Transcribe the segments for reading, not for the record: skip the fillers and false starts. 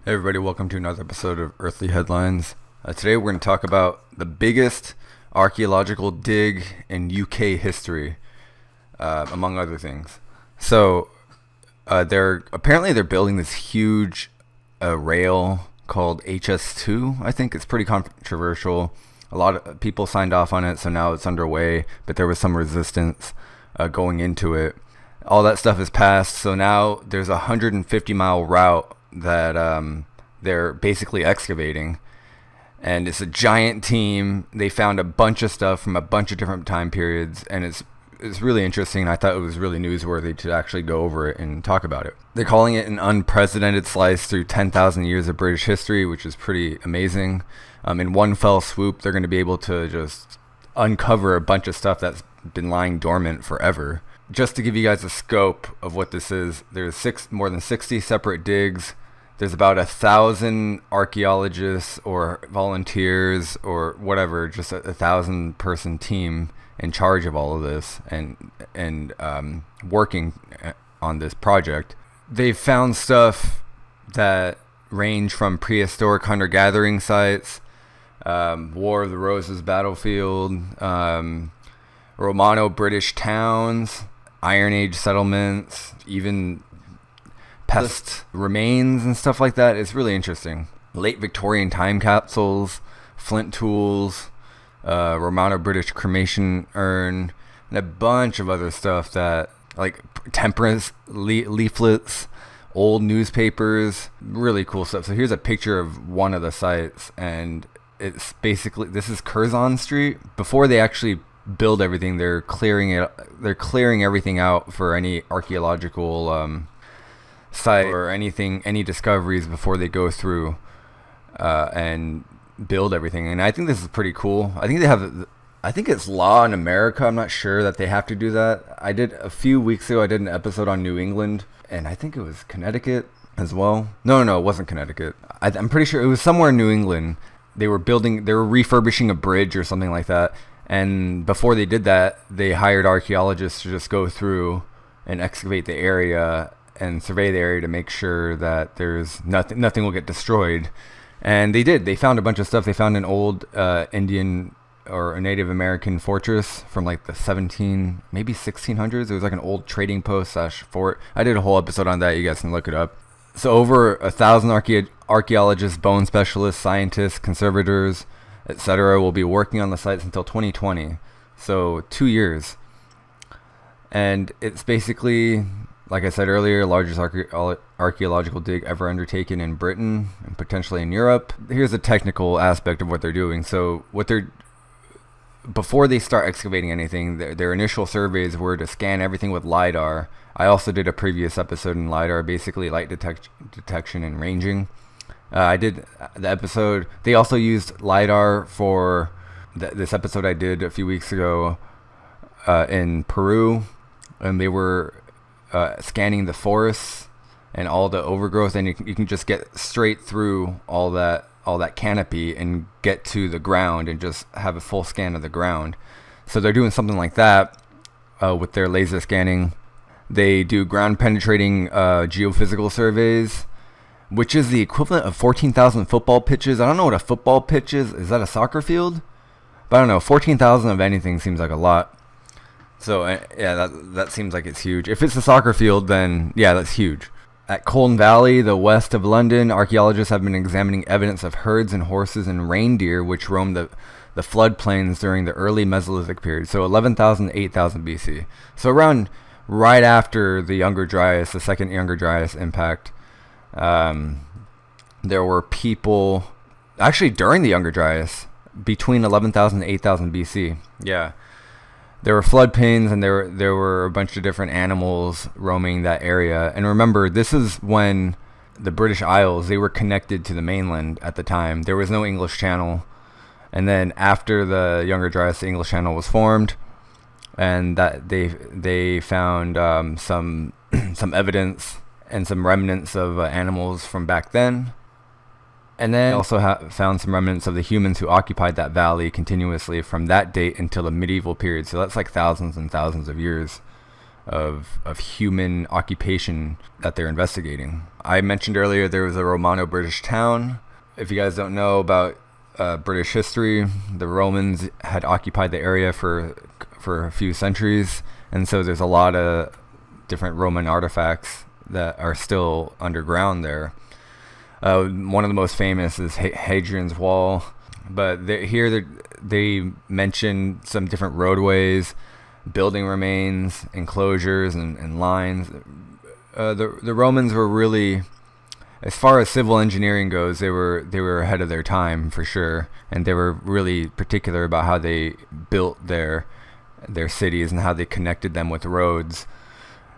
Hey everybody, welcome to another episode of Earthly Headlines. Today we're going to talk about the biggest archaeological dig in UK history, among other things. So, they're building this huge rail called HS2. I think it's pretty controversial. A lot of people signed off on it, so now it's underway, but there was some resistance going into it. All that stuff is passed, so now there's a 150-mile route that they're basically excavating, and it's a giant team. They found a bunch of stuff from a bunch of different time periods, and it's really interesting. I thought it was really newsworthy to actually go over it and talk about it. They're calling it an unprecedented slice through 10,000 years of British history, which is pretty amazing. In one fell swoop, they're going to be able to just uncover a bunch of stuff that's been lying dormant forever. Just to give you guys a scope of what this is, there's more than 60 separate digs. There's about 1,000 archaeologists or volunteers or whatever, just a 1,000-person team in charge of all of this and working on this project. They've found stuff that range from prehistoric hunter-gathering sites, War of the Roses battlefield, Romano-British towns, Iron Age settlements, even pest remains and stuff like that. It's really interesting. Late Victorian time capsules, flint tools, Romano-British cremation urn, and a bunch of other stuff that, like temperance leaflets, old newspapers, really cool stuff. So here's a picture of one of the sites, and it's basically, this is Curzon Street. Before they actually build everything, they're clearing everything out for any archaeological site or any discoveries before they go through and build everything. And I think this is pretty cool. I think it's law in America. I'm not sure that they have to do that. A few weeks ago I did an episode on New England, and I think it was Connecticut as well. No, it wasn't Connecticut. I'm pretty sure it was somewhere in New England. They were refurbishing a bridge or something like that. And before they did that, they hired archaeologists to just go through and excavate the area and survey the area to make sure that there's nothing will get destroyed. And they did. They found a bunch of stuff. They found an old Indian or a Native American fortress from like the maybe 1600s. It was like an old trading post / fort. I did a whole episode on that. You guys can look it up. So over 1,000 archaeologists, bone specialists, scientists, conservators, etc. will be working on the sites until 2020. So 2 years. And it's basically, like I said earlier, largest archaeological dig ever undertaken in Britain and potentially in Europe. Here's a technical aspect of what they're doing. So before they start excavating anything, their initial surveys were to scan everything with LiDAR. I also did a previous episode in LiDAR, basically light detection and ranging. I did the episode. They also used LiDAR for this episode I did a few weeks ago in Peru, and they were scanning the forests and all the overgrowth, and you can just get straight through all that canopy and get to the ground and just have a full scan of the ground. So they're doing something like that with their laser scanning. They do ground penetrating geophysical surveys, which is the equivalent of 14,000 football pitches. I don't know what a football pitch is. Is that a soccer field? But I don't know. 14,000 of anything seems like a lot. So yeah, that seems like it's huge. If it's a soccer field, then yeah, that's huge. At Colne Valley, the west of London, archaeologists have been examining evidence of herds and horses and reindeer which roamed the floodplains during the early Mesolithic period. So 11,000 to 8,000 BC. So around right after the second Younger Dryas impact. There were people actually during the Younger Dryas between 11,000 and 8,000 BC. Yeah, there were floodplains, and there were a bunch of different animals roaming that area. And remember, this is when the British Isles, they were connected to the mainland at the time. There was no English Channel, and then after the Younger Dryas, the English Channel was formed, and that they found some evidence and some remnants of animals from back then. And then also found some remnants of the humans who occupied that valley continuously from that date until the medieval period. So that's like thousands and thousands of years of human occupation that they're investigating. I mentioned earlier there was a Romano-British town. If you guys don't know about British history, the Romans had occupied the area for a few centuries, and so there's a lot of different Roman artifacts that are still underground there. One of the most famous is Hadrian's Wall, but they mention some different roadways, building remains, enclosures, and lines. The Romans were really, as far as civil engineering goes, they were ahead of their time for sure, and they were really particular about how they built their cities and how they connected them with roads.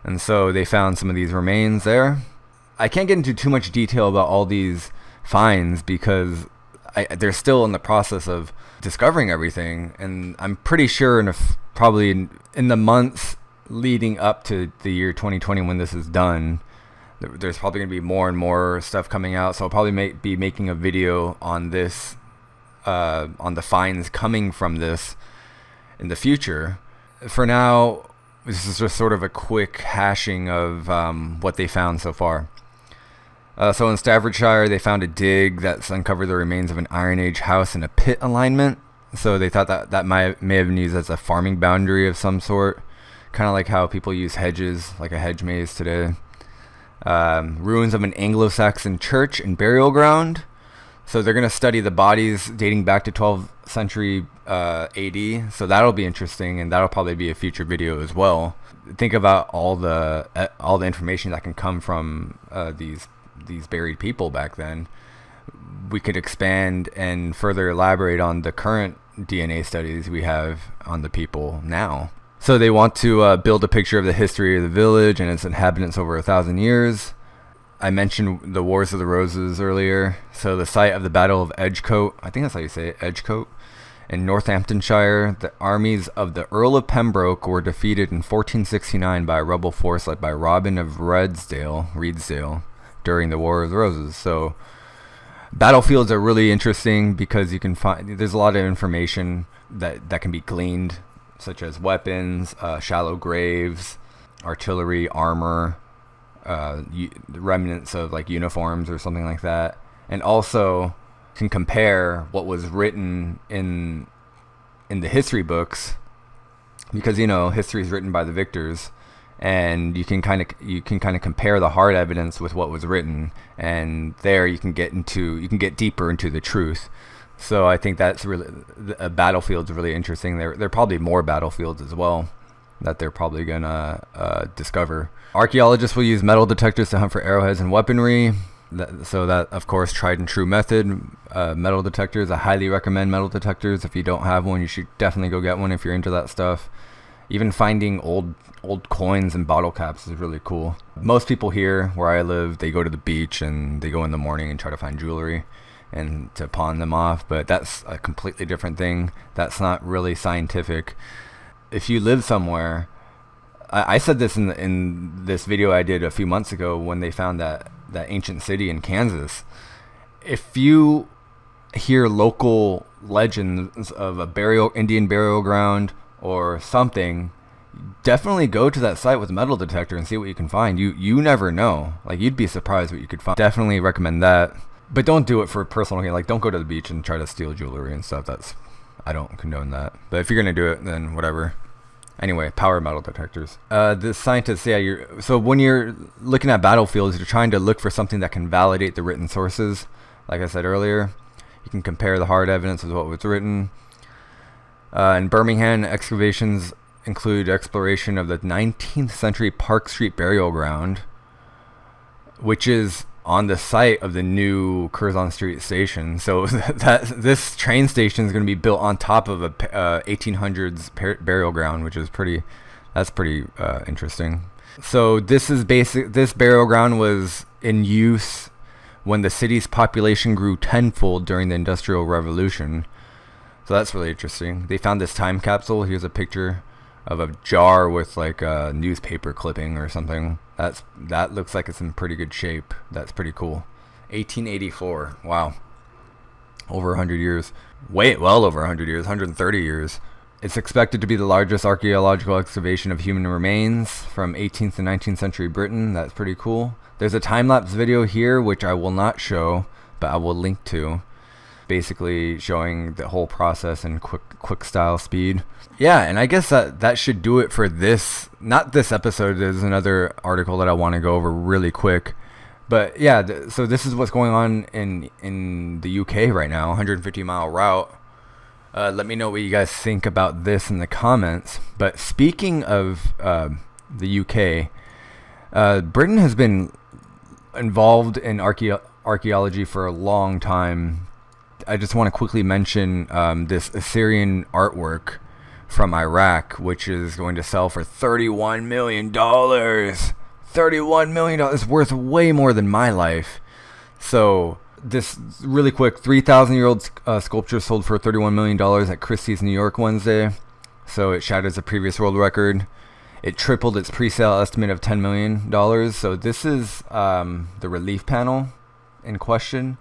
And so they found some of these remains there. I can't get into too much detail about all these finds because they're still in the process of discovering everything, and I'm pretty sure probably in the months leading up to the year 2020 when this is done, there's probably going to be more and more stuff coming out. So I'll probably be making a video on this, on the finds coming from this in the future. For now, this is just sort of a quick hashing of what they found so far. So in Staffordshire, they found a dig that's uncovered the remains of an Iron Age house in a pit alignment. So they thought that may have been used as a farming boundary of some sort, kind of like how people use hedges, like a hedge maze today. Ruins of an Anglo-Saxon church and burial ground. So they're going to study the bodies dating back to 12th century AD. So that'll be interesting, and that'll probably be a future video as well. Think about all the information that can come from these buried people back then. We could expand and further elaborate on the current DNA studies we have on the people now. So they want to build a picture of the history of the village and its inhabitants over 1,000 years. I mentioned the Wars of the Roses earlier. So the site of the Battle of Edgecote, I think that's how you say it, Edgecote, in Northamptonshire, the armies of the Earl of Pembroke were defeated in 1469 by a rebel force led by Robin of Reedsdale during the War of the Roses. So battlefields are really interesting because you can there's a lot of information that can be gleaned, such as weapons, shallow graves, artillery, armor, remnants of like uniforms or something like that, and also can compare what was written in the history books, because history is written by the victors, and you can kind of compare the hard evidence with what was written, and there you can get deeper into the truth. So I think that's really, a battlefield's really interesting. There are probably more battlefields as well that they're probably gonna discover. Archaeologists will use metal detectors to hunt for arrowheads and weaponry. So that, of course, tried and true method. Metal detectors, I highly recommend metal detectors. If you don't have one, you should definitely go get one if you're into that stuff. Even finding old coins and bottle caps is really cool. Most people here where I live, they go to the beach and they go in the morning and try to find jewelry and to pawn them off, but that's a completely different thing. That's not really scientific. If you live somewhere, I said this in this video I did a few months ago when they found that ancient city in Kansas. If you hear local legends of a Indian burial ground or something, definitely go to that site with a metal detector and see what you can find. You never know. Like, you'd be surprised what you could find. Definitely recommend that. But don't do it for personal gain. Like, don't go to the beach and try to steal jewelry and stuff. I don't condone that. But if you're going to do it, then whatever. Anyway, power metal detectors. The scientists, so when you're looking at battlefields, you're trying to look for something that can validate the written sources. Like I said earlier, you can compare the hard evidence with what was written. In Birmingham, excavations include exploration of the 19th century Park Street burial ground, which is on the site of the new Curzon Street station. So this train station is going to be built on top of a 1800s burial ground, which is pretty interesting. So this burial ground was in use when the city's population grew tenfold during the Industrial Revolution. So that's really interesting. They found this time capsule. Here's a picture of a jar with like a newspaper clipping or something. That looks like it's in pretty good shape. That's pretty cool. 1884. Wow. Over 100 years. Well over 100 years. 130 years. It's expected to be the largest archaeological excavation of human remains from 18th to 19th century Britain. That's pretty cool. There's a time-lapse video here, which I will not show, but I will link to, basically showing the whole process in quick style speed. Yeah, and I guess that should do it for this, not this episode. There's another article that I want to go over really quick. But yeah, so this is what's going on in the UK right now, 150-mile route. Let me know what you guys think about this in the comments. But speaking of the UK, Britain has been involved in archaeology for a long time. I just want to quickly mention this Assyrian artwork from Iraq, which is going to sell for $31 million. $31 million. It's worth way more than my life. So this really quick 3,000-year-old sculpture sold for $31 million at Christie's New York Wednesday. So it shatters a previous world record. It tripled its pre-sale estimate of $10 million. So this is the relief panel in question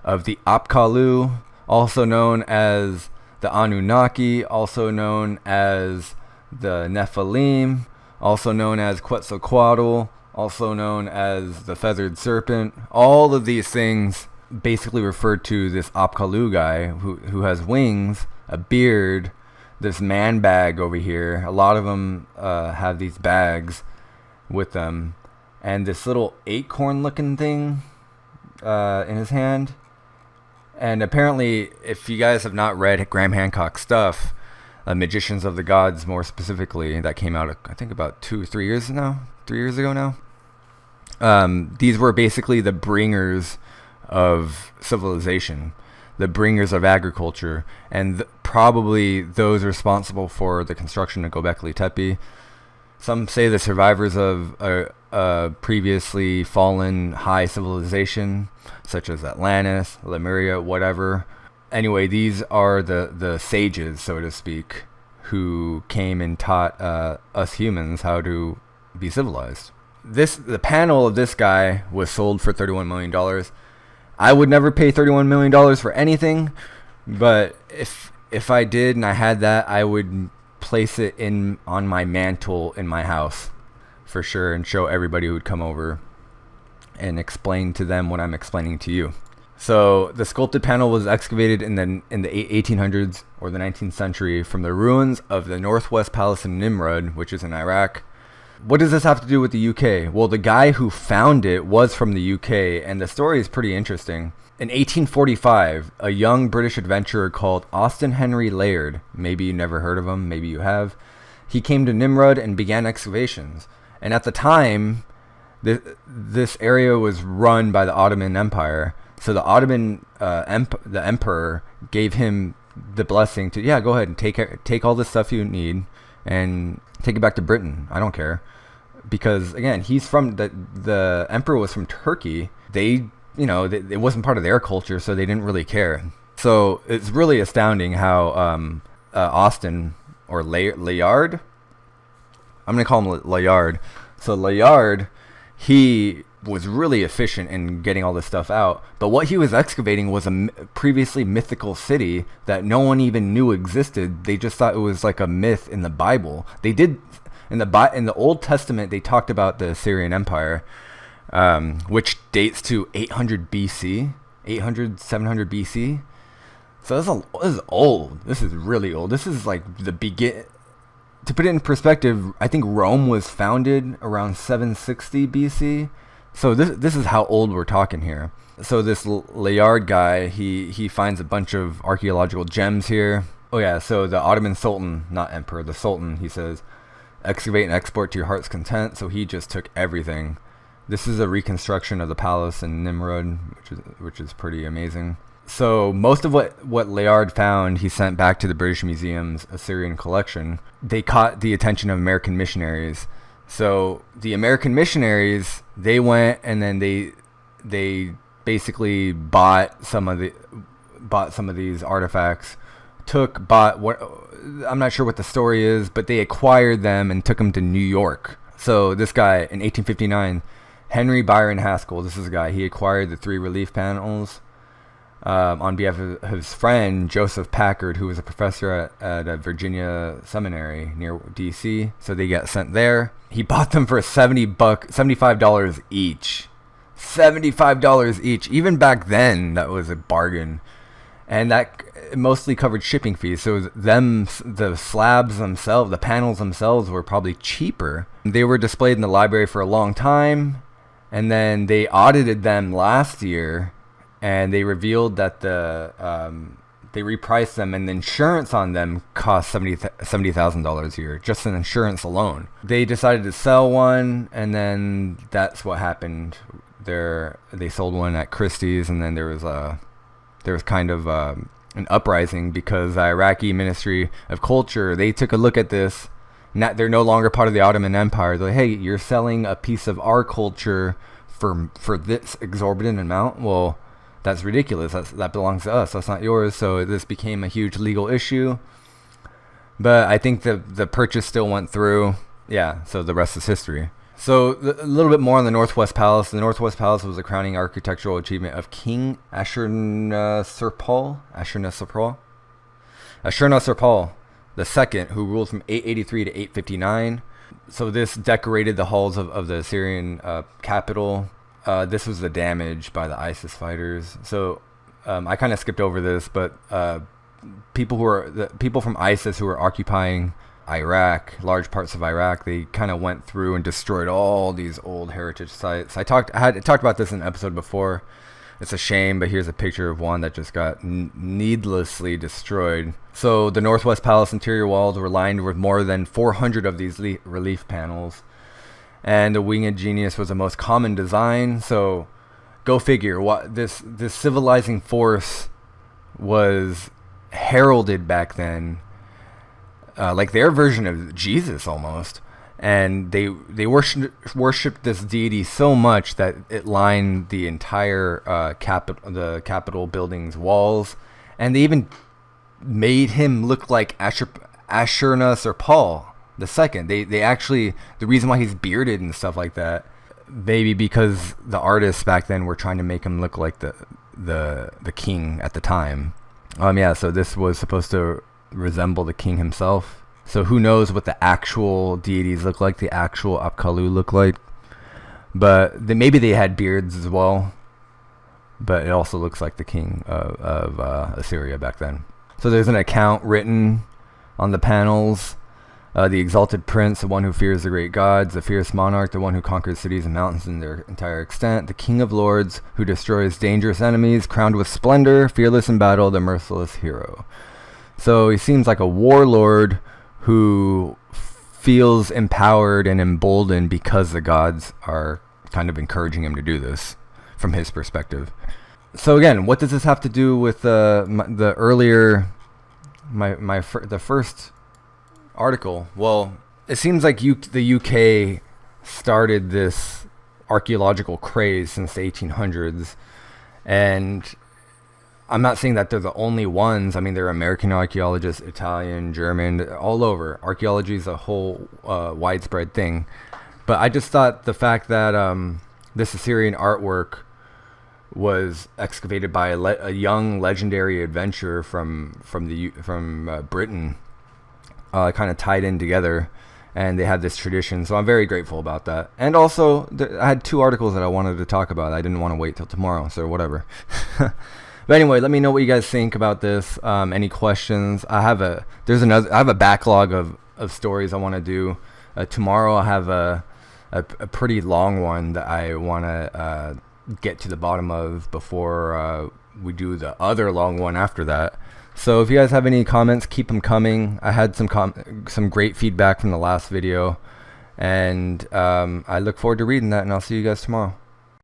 of the Apkallu, also known as the Anunnaki, also known as the Nephilim, also known as Quetzalcoatl, also known as the feathered serpent. All of these things basically refer to this Apkallu guy who has wings, a beard, this man bag over here. A lot of them have these bags with them, and this little acorn looking thing in his hand. And apparently, if you guys have not read Graham Hancock's stuff, Magicians of the Gods more specifically, that came out I think about 3 years ago now. These were basically the bringers of civilization, the bringers of agriculture, and probably those responsible for the construction of Göbekli Tepe. Some say the survivors of a previously fallen high civilization, such as Atlantis, Lemuria, whatever. Anyway, these are the sages, so to speak, who came and taught us humans how to be civilized. The panel of this guy was sold for $31 million. I would never pay $31 million for anything, but if I did and I had that, I would place it on my mantle in my house for sure, and show everybody who would come over and explain to them what I'm explaining to you. So the sculpted panel was excavated in the 1800s or the 19th century from the ruins of the Northwest Palace in Nimrud, which is in Iraq. What does this have to do with the UK? Well, the guy who found it was from the UK, and the story is pretty interesting. In 1845, a young British adventurer called Austin Henry Layard, maybe you never heard of him, maybe you have, he came to Nimrud and began excavations. And at the time, this area was run by the Ottoman Empire. So the Ottoman the emperor gave him the blessing to, yeah, go ahead and take all this stuff you need and take it back to Britain. I don't care, because again, he's from the emperor was from Turkey. It wasn't part of their culture, so they didn't really care. So it's really astounding how Austin, or Layard, I'm gonna call him Layard. So Layard, he was really efficient in getting all this stuff out, but what he was excavating was a previously mythical city that no one even knew existed. They just thought it was like a myth in the Bible. They did in the Old Testament, they talked about the Assyrian Empire, which dates to 800 BC, 700 BC. So this is old. This is really old. This is like the begin. To put it in perspective, I think Rome was founded around 760 BC. So this is how old we're talking here. So this Layard guy, he finds a bunch of archaeological gems here. Oh yeah, so the Ottoman Sultan, not emperor, the Sultan, he says, excavate and export to your heart's content. So he just took everything. This is a reconstruction of the palace in Nimrud, which is pretty amazing. So most of what Layard found, he sent back to the British Museum's Assyrian collection. They caught the attention of American missionaries. So the American missionaries, they went and then they basically bought some of these artifacts. I'm not sure what the story is, but they acquired them and took them to New York. So this guy in 1859, Henry Byron Haskell, this is a guy, he acquired the 3 relief panels on behalf of his friend Joseph Packard, who was a professor at a Virginia seminary near D.C. So they got sent there. He bought them for $75 each. $75 each. Even back then, that was a bargain. And that mostly covered shipping fees. So the slabs themselves, the panels themselves were probably cheaper. They were displayed in the library for a long time. And then they audited them last year. And they revealed that they repriced them, and the insurance on them cost $70,000 a year, just in insurance alone. They decided to sell one, and then that's what happened. They sold one at Christie's, and then there was kind of an uprising because the Iraqi Ministry of Culture, they took a look at this. They're no longer part of the Ottoman Empire. They're like, hey, you're selling a piece of our culture for this exorbitant amount. Well, that's ridiculous. That belongs to us. That's not yours. So this became a huge legal issue. But I think the purchase still went through. Yeah, so the rest is history. So a little bit more on the Northwest Palace. The Northwest Palace was a crowning architectural achievement of King Ashurnasirpal II, who ruled from 883 to 859. So this decorated the halls of the Assyrian capital. This was the damage by the ISIS fighters. So I kind of skipped over this, but people from ISIS who were occupying Iraq, large parts of Iraq, they kind of went through and destroyed all these old heritage sites. I had talked about this in an episode before. It's a shame, but here's a picture of one that just got needlessly destroyed. So the Northwest Palace interior walls were lined with more than 400 of these relief panels. And the Winged Genius was the most common design. So go figure, what this civilizing force was heralded back then, like their version of Jesus almost. And they worshipped this deity so much that it lined the entire the Capitol building's walls, and they even made him look like Ashurnasirpal II. They actually, the reason why he's bearded and stuff like that, maybe because the artists back then were trying to make him look like the king at the time. So this was supposed to resemble the king himself. So who knows what the actual deities look like, the actual Apkallu look like. But maybe they had beards as well. But it also looks like the king of Assyria back then. So there's an account written on the panels. The exalted prince, the one who fears the great gods, the fierce monarch, the one who conquers cities and mountains in their entire extent, the king of lords, who destroys dangerous enemies, crowned with splendor, fearless in battle, the merciless hero. So he seems like a warlord who feels empowered and emboldened because the gods are kind of encouraging him to do this from his perspective. So again, what does this have to do with the first article? Well, it seems like the UK started this archaeological craze since the 1800s, and I'm not saying that they're the only ones. I mean, there are American archaeologists, Italian, German, all over. Archaeology is a whole widespread thing. But I just thought the fact that this Assyrian artwork was excavated by a young legendary adventurer from Britain kind of tied in together, and they had this tradition. So I'm very grateful about that. And also, I had 2 articles that I wanted to talk about. I didn't want to wait till tomorrow, so whatever. But anyway, let me know what you guys think about this. Any questions? I have a backlog of stories I want to do. Tomorrow I have a pretty long one that I want to get to the bottom of before we do the other long one after that. So if you guys have any comments, keep them coming. I had some great feedback from the last video, and I look forward to reading that, and I'll see you guys tomorrow.